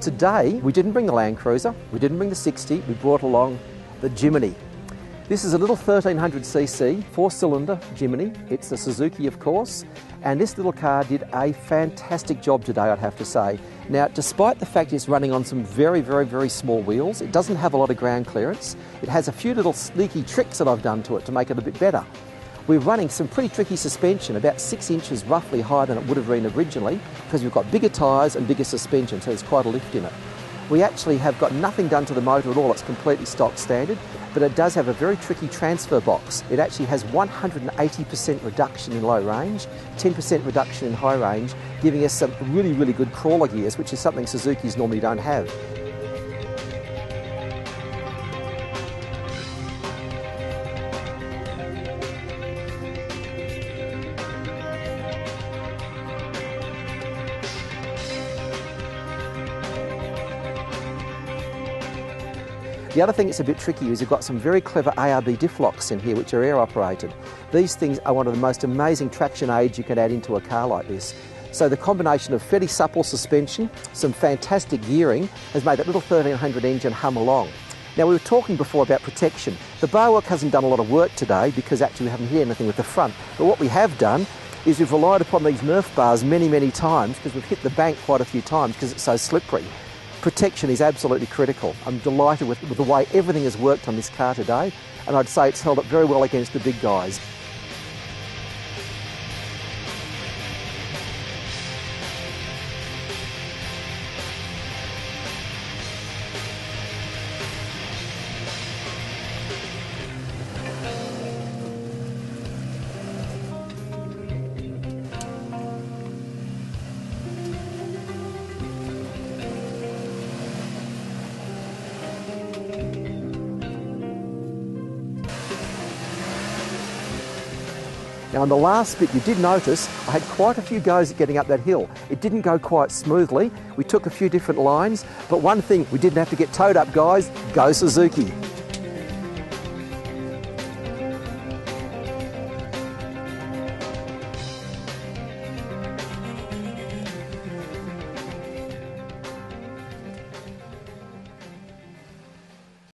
Today, we didn't bring the Land Cruiser, we didn't bring the 60, we brought along the Jimny. This is a little 1300cc, 4-cylinder Jimny. It's a Suzuki, of course, and this little car did a fantastic job today, I'd have to say. Now, despite the fact it's running on some very small wheels, it doesn't have a lot of ground clearance. It has a few little sneaky tricks that I've done to it to make it a bit better. We're running some pretty tricky suspension, about 6 inches roughly higher than it would have been originally, because we've got bigger tyres and bigger suspension, so there's quite a lift in it. We actually have got nothing done to the motor at all, it's completely stock standard, but it does have a very tricky transfer box. It actually has 180% reduction in low range, 10% reduction in high range, giving us some really good crawler gears, which is something Suzukis normally don't have. The other thing that's a bit tricky is you've got some very clever Irb Diff Locks in here, which are air operated. These things are one of the most amazing traction aids you can add into a car like this. So the combination of fairly supple suspension, some fantastic gearing, has made that little 1300 engine hum along. Now, we were talking before about protection. The bar work hasn't done a lot of work today because actually we haven't hit anything with the front. But what we have done is we've relied upon these Nerf bars many times because we've hit the bank quite a few times because it's so slippery. Protection is absolutely critical. I'm delighted with the way everything has worked on this car today, and I'd say it's held up very well against the big guys. Now, on the last bit, you did notice I had quite a few goes at getting up that hill. It didn't go quite smoothly. We took a few different lines, but one thing, we didn't have to get towed up, guys. Go Suzuki.